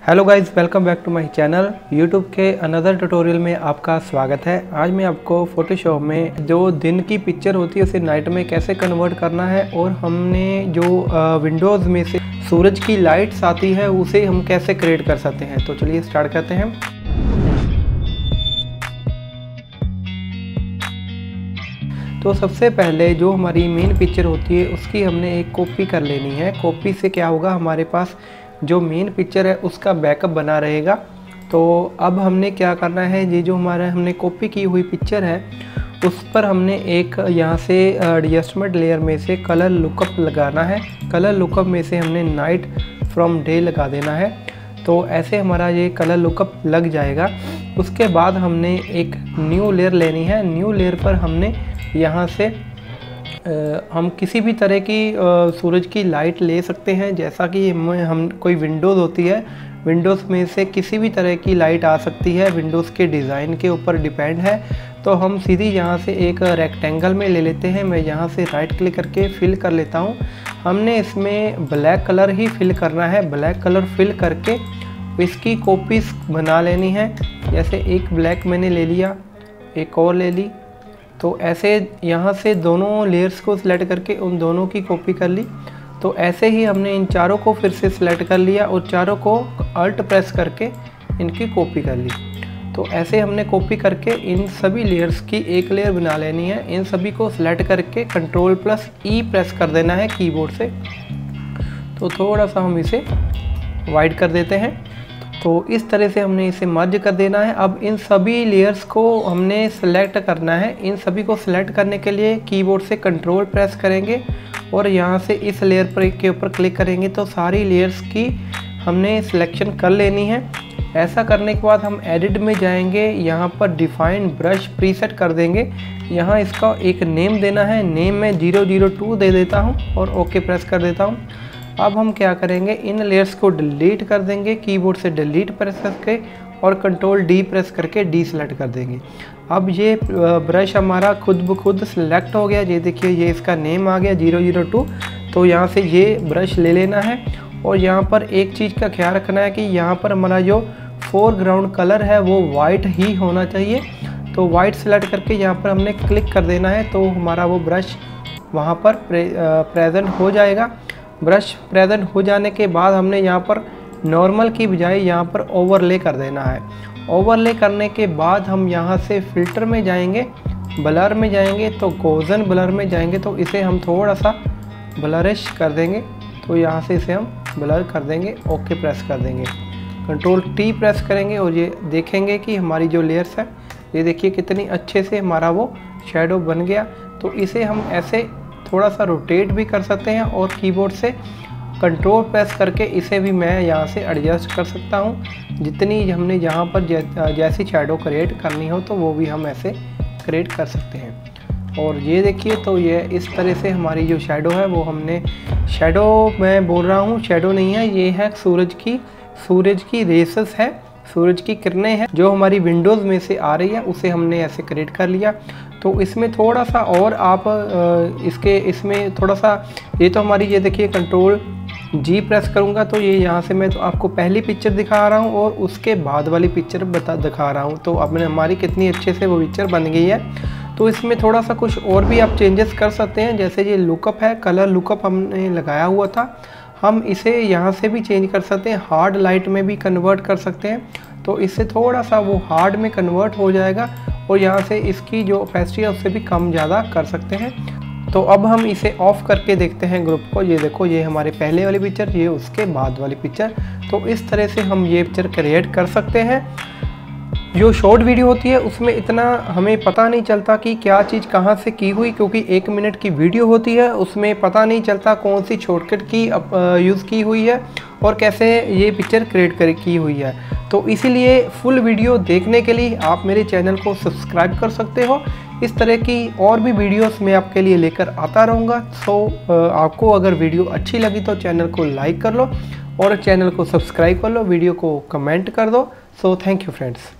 Hello guys, welcome back to my channel. YouTube के another tutorial में आपका स्वागत है। आज मैं आपको फोटोशॉप में जो दिन की पिक्चर होती है उसे नाइट में कैसे कन्वर्ट करना है और हमने जो विंडोज़ में से सूरज की लाइट्स आती है उसे हम कैसे क्रिएट कर सकते हैं। तो चलिए स्टार्ट करते हैं। तो सबसे पहले जो हमारी मेन पिक्चर होती है उसकी हमने एक कॉपी कर लेनी है। कॉपी से क्या होगा, हमारे पास जो मेन पिक्चर है उसका बैकअप बना रहेगा। तो अब हमने क्या करना है, ये जो हमारा हमने कॉपी की हुई पिक्चर है उस पर हमने एक यहाँ से एडजस्टमेंट लेयर में से कलर लुकअप लगाना है। कलर लुकअप में से हमने नाइट फ्रॉम डे लगा देना है। तो ऐसे हमारा ये कलर लुकअप लग जाएगा। उसके बाद हमने एक न्यू लेयर लेनी है। न्यू लेयर पर हमने यहाँ से हम किसी भी तरह की सूरज की लाइट ले सकते हैं। जैसा कि हम कोई विंडोज़ होती है, विंडोज़ में से किसी भी तरह की लाइट आ सकती है, विंडोज़ के डिज़ाइन के ऊपर डिपेंड है। तो हम सीधी यहाँ से एक रेक्टेंगल में ले लेते हैं। मैं यहाँ से राइट क्लिक करके फिल कर लेता हूँ। हमने इसमें ब्लैक कलर ही फिल करना है। ब्लैक कलर फिल करके इसकी कॉपीज़ बना लेनी है। जैसे एक ब्लैक मैंने ले लिया, एक और ले ली। तो ऐसे यहाँ से दोनों लेयर्स को सिलेक्ट करके उन दोनों की कॉपी कर ली। तो ऐसे ही हमने इन चारों को फिर से सिलेक्ट कर लिया और चारों को अल्ट प्रेस करके इनकी कॉपी कर ली। तो ऐसे हमने कॉपी करके इन सभी लेयर्स की एक लेयर बना लेनी है। इन सभी को सिलेक्ट करके Ctrl+E प्रेस कर देना है कीबोर्ड से। तो थोड़ा सा हम इसे वाइड कर देते हैं। तो इस तरह से हमने इसे मर्ज कर देना है। अब इन सभी लेयर्स को हमने सेलेक्ट करना है। इन सभी को सिलेक्ट करने के लिए कीबोर्ड से कंट्रोल प्रेस करेंगे और यहाँ से इस लेयर पर के ऊपर क्लिक करेंगे तो सारी लेयर्स की हमने सिलेक्शन कर लेनी है। ऐसा करने के बाद हम एडिट में जाएंगे, यहाँ पर डिफाइन ब्रश प्रीसेट कर देंगे। यहाँ इसका एक नेम देना है। नेम मैं 002 दे देता हूँ और ओके प्रेस कर देता हूँ। अब हम क्या करेंगे, इन लेयर्स को डिलीट कर देंगे। कीबोर्ड से डिलीट प्रेस करके और Ctrl+D प्रेस करके डी सेलेक्ट कर देंगे। अब ये ब्रश हमारा खुद ब खुद सिलेक्ट हो गया। ये देखिए, ये इसका नेम आ गया 002। तो यहाँ से ये ब्रश ले लेना है और यहाँ पर एक चीज़ का ख्याल रखना है कि यहाँ पर हमारा जो फोरग्राउंड कलर है वो वाइट ही होना चाहिए। तो वाइट सेलेक्ट करके यहाँ पर हमने क्लिक कर देना है। तो हमारा वो ब्रश वहाँ पर प्रेजेंट हो जाएगा। ब्रश प्रेजेंट हो जाने के बाद हमने यहाँ पर नॉर्मल की बजाय यहाँ पर ओवरले कर देना है। ओवरले करने के बाद हम यहाँ से फ़िल्टर में जाएंगे, ब्लर में जाएंगे। तो गॉसियन ब्लर में जाएंगे तो इसे हम थोड़ा सा ब्लरिश कर देंगे। तो यहाँ से इसे हम ब्लर कर देंगे, ओके प्रेस कर देंगे। Ctrl+T प्रेस करेंगे और ये देखेंगे कि हमारी जो लेयर्स है, ये देखिए कितनी अच्छे से हमारा वो शेडो बन गया। तो इसे हम ऐसे थोड़ा सा रोटेट भी कर सकते हैं और कीबोर्ड से कंट्रोल प्रेस करके इसे भी मैं यहाँ से एडजस्ट कर सकता हूँ। जितनी हमने यहाँ पर जैसी शैडो क्रिएट करनी हो तो वो भी हम ऐसे क्रिएट कर सकते हैं। और ये देखिए, तो ये इस तरह से हमारी जो शैडो है वो हमने, शैडो मैं बोल रहा हूँ, शैडो नहीं है, ये है सूरज की रेसेस है, सूरज की किरणें हैं जो हमारी विंडोज़ में से आ रही है, उसे हमने ऐसे क्रिएट कर लिया। तो इसमें थोड़ा सा और आप इसमें थोड़ा सा, ये तो हमारी, ये देखिए Ctrl+G प्रेस करूँगा तो ये यहाँ से मैं तो आपको पहली पिक्चर दिखा रहा हूँ और उसके बाद वाली पिक्चर दिखा रहा हूँ। तो अब हमारी कितनी अच्छे से वो पिक्चर बन गई है। तो इसमें थोड़ा सा कुछ और भी आप चेंजेस कर सकते हैं। जैसे ये लुकअप है, कलर लुकअप हमने लगाया हुआ था, हम इसे यहाँ से भी चेंज कर सकते हैं, हार्ड लाइट में भी कन्वर्ट कर सकते हैं। तो इससे थोड़ा सा वो हार्ड में कन्वर्ट हो जाएगा और यहाँ से इसकी जो ओपेसिटी है उससे भी कम ज़्यादा कर सकते हैं। तो अब हम इसे ऑफ करके देखते हैं ग्रुप को। ये देखो, ये हमारे पहले वाली पिक्चर, ये उसके बाद वाली पिक्चर। तो इस तरह से हम ये पिक्चर क्रिएट कर सकते हैं। जो शॉर्ट वीडियो होती है उसमें इतना हमें पता नहीं चलता कि क्या चीज़ कहाँ से की हुई, क्योंकि 1 मिनट की वीडियो होती है, उसमें पता नहीं चलता कौन सी शॉर्टकट की यूज़ की हुई है और कैसे ये पिक्चर क्रिएट की हुई है। तो इसीलिए फुल वीडियो देखने के लिए आप मेरे चैनल को सब्सक्राइब कर सकते हो। इस तरह की और भी वीडियोस मैं आपके लिए लेकर आता रहूँगा। सो आपको अगर वीडियो अच्छी लगी तो चैनल को लाइक कर लो और चैनल को सब्सक्राइब कर लो, वीडियो को कमेंट कर दो। So thank you friends.